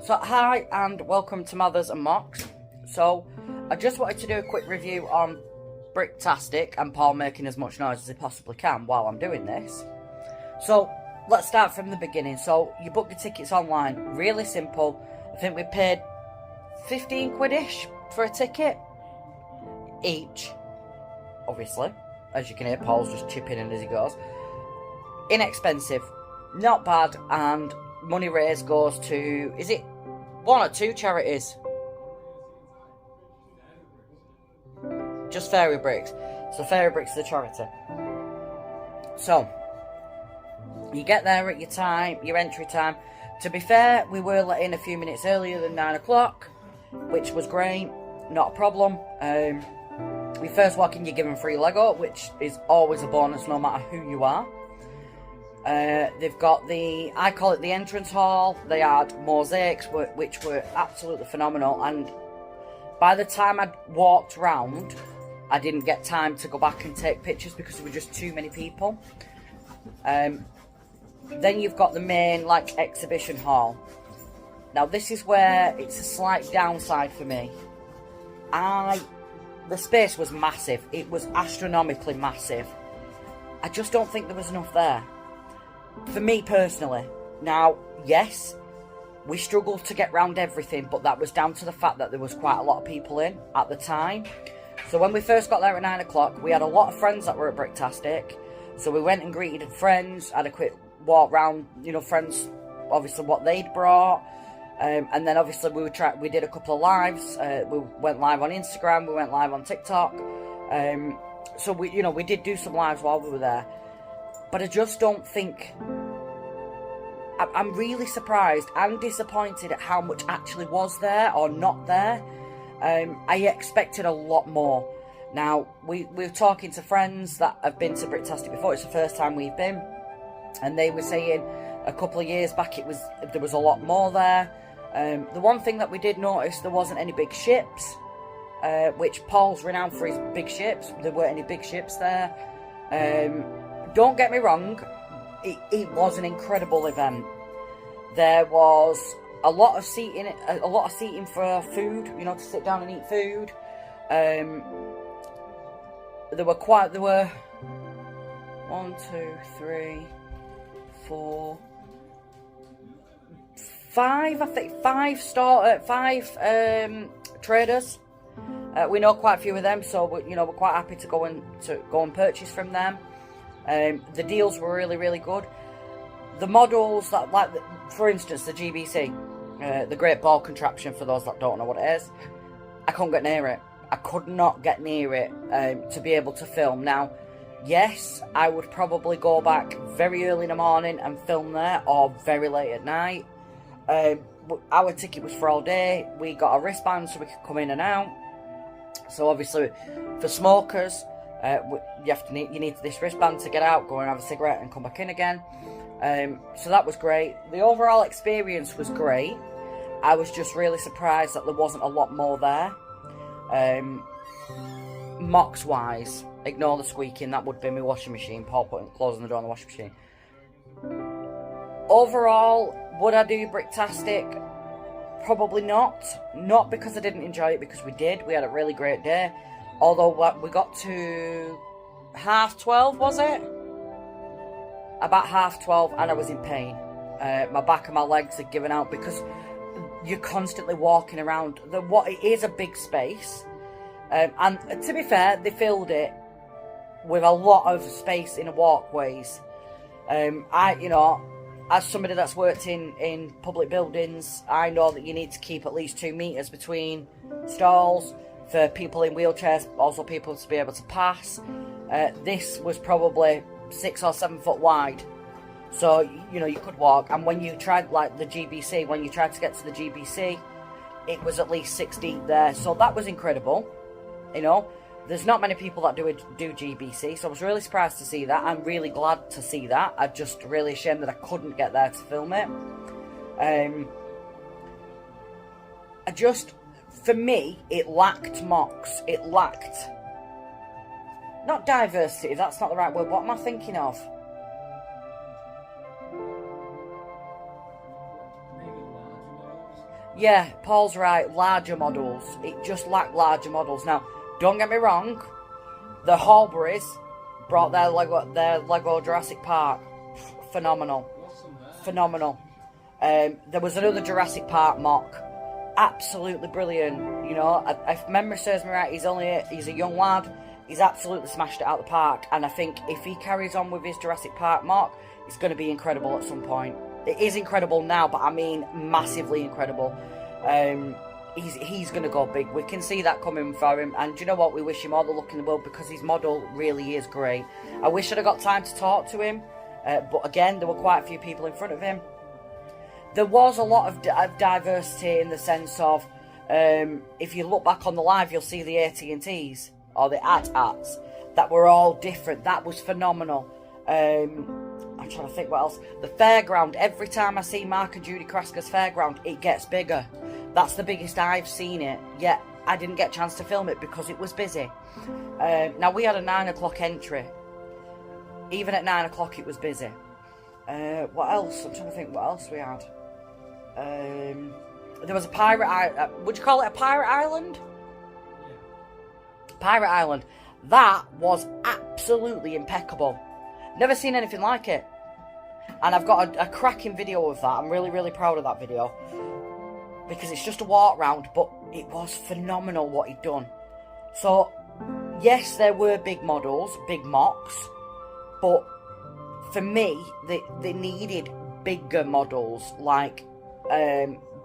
So hi and welcome to Mothers and Mocks. So I just wanted to do a quick review on Bricktastic and Paul making as much noise as he possibly can while I'm doing this. So let's start from the beginning. So you book your tickets online, really simple. I think we paid 15 quid-ish for a ticket each, obviously. As you can hear, Paul's just chipping in as he goes. Inexpensive, not bad, and money raised goes to, is it one or two charities? Just Fairy Bricks. So Fairy Bricks is the charity. So you get there at your time, your entry time. To be fair, we were let in a few minutes earlier than 9 o'clock, which was great, not a problem. We first walk in, you're given free Lego, which is always a bonus no matter who you are. They've got I call it the entrance hall. They had mosaics, which were absolutely phenomenal. And by the time I'd walked round, I didn't get time to go back and take pictures because there were just too many people. Then you've got the main, exhibition hall. Now, this is where it's a slight downside for me. The space was massive. It was astronomically massive. I just don't think there was enough there. For me personally. Now, yes, we struggled to get round everything, but that was down to the fact that there was quite a lot of people in at the time. So when we first got there at 9 o'clock, we had a lot of friends that were at Bricktastic. So we went and greeted friends, had a quick walk round, friends, obviously what they'd brought. And then obviously we did a couple of lives. We went live on Instagram, we went live on TikTok. So we did do some lives while we were there. But I just don't think... I'm really surprised and disappointed at how much actually was there or not there. I expected a lot more. Now, we're talking to friends that have been to Bricktastic before. It's the first time we've been. And they were saying a couple of years back there was a lot more there. The one thing that we did notice, there wasn't any big ships. Which Paul's renowned for his big ships. There weren't any big ships there. Don't get me wrong, it was an incredible event. There was a lot of seating for food, to sit down and eat food. There were 1, 2, 3, 4, 5, I think, 5 traders. We know quite a few of them, so we're quite happy to go and purchase from them. The deals were really, really good. The models that, for instance, the GBC, the Great Ball Contraption, for those that don't know what it is, I couldn't get near it. I could not get near it to be able to film. Now, yes, I would probably go back very early in the morning and film there, or very late at night. Our ticket was for all day. We got a wristband so we could come in and out. So obviously, for smokers, you need this wristband to get out, go and have a cigarette and come back in again. So that was great. The overall experience was great. I was just really surprised that there wasn't a lot more there. Mocks wise, ignore the squeaking, that would be my washing machine. Paul closing the door on the washing machine. Overall, would I do Bricktastic? Probably not. Not because I didn't enjoy it, because we did. We had a really great day. Although we got to 12:30, was it? About 12:30, and I was in pain. My back and my legs had given out because you're constantly walking around. It is a big space. And to be fair, they filled it with a lot of space in the walkways. As somebody that's worked in public buildings, I know that you need to keep at least 2 meters between stalls for people in wheelchairs, also people to be able to pass. This was probably 6 or 7 foot wide, so you could walk. And when you tried the GBC, when you tried to get to the GBC, it was at least 6 deep there. So that was incredible. There's not many people that do GBC, so I was really surprised to see that. I'm really glad to see that. I'm just really ashamed that I couldn't get there to film it. For me, it lacked mocks. It lacked... Not diversity, that's not the right word. What am I thinking of? Yeah, Paul's right, larger models. It just lacked larger models. Now, don't get me wrong, the Horburys brought their Lego Jurassic Park. Phenomenal. Phenomenal. There was another Jurassic Park mock. Absolutely brilliant. You know, if memory serves me right, he's a young lad. He's absolutely smashed it out of the park. And I think if he carries on with his Jurassic Park mock, it's going to be incredible at some point. It is incredible now, but I mean massively incredible. He's going to go big. We can see that coming for him. And do you know what? We wish him all the luck in the world because his model really is great. I wish I'd have got time to talk to him. But again, there were quite a few people in front of him. There was a lot of diversity in the sense of, if you look back on the live, you'll see the AT&Ts, or the AT-ATs, that were all different. That was phenomenal. I'm trying to think what else. The fairground, every time I see Mark and Judy Kraska's fairground, it gets bigger. That's the biggest I've seen it, yet I didn't get a chance to film it because it was busy. Now, we had a 9 o'clock entry. Even at 9 o'clock, it was busy. What else? I'm trying to think what else we had. There was a pirate island. Would you call it a pirate island? Yeah. Pirate island. That was absolutely impeccable. Never seen anything like it. And I've got a cracking video of that. I'm really, really proud of that video. Because it's just a walk round, but it was phenomenal what he'd done. So, yes, there were big models, big mocks. But for me, they needed bigger models, like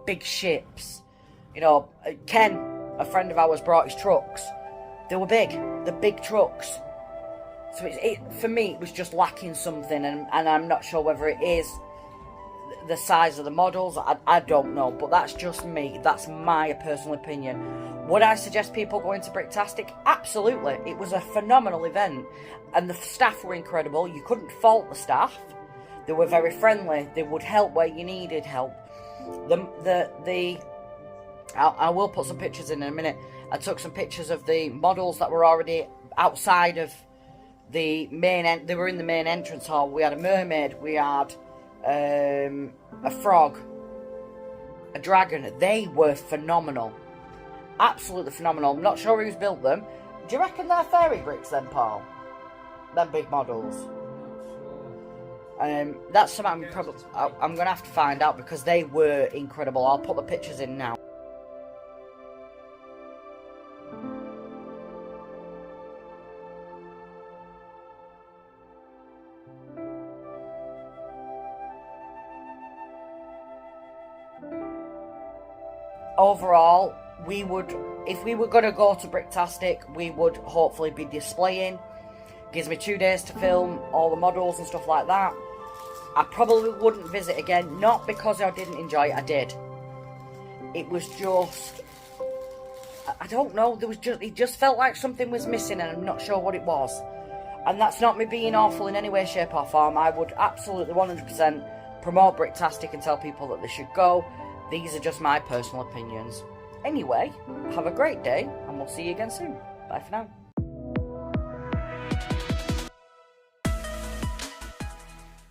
big ships. You know, Ken, a friend of ours, brought his trucks. They were big. The big trucks. So for me, it was just lacking something, and I'm not sure whether it is the size of the models. I don't know, but that's just me. That's my personal opinion. Would I suggest people go into Bricktastic? Absolutely. It was a phenomenal event, and the staff were incredible. You couldn't fault the staff. They were very friendly. They would help where you needed help. I will put some pictures in a minute. I took some pictures of the models that were already outside of the main. They were in the main entrance hall. We had a mermaid. We had a frog, a dragon. They were phenomenal. Absolutely phenomenal. I'm not sure who's built them. Do you reckon they're fairy bricks then, Paul? Them big models. That's something I'm going to have to find out because they were incredible. I'll put the pictures in now. Overall, if we were going to go to Bricktastic, we would hopefully be displaying. Gives me 2 days to film all the models and stuff like that. I probably wouldn't visit again, not because I didn't enjoy it, I did. It was just, I don't know, it just felt like something was missing and I'm not sure what it was. And that's not me being awful in any way, shape or form. I would absolutely 100% promote Bricktastic and tell people that they should go. These are just my personal opinions. Anyway, have a great day and we'll see you again soon. Bye for now.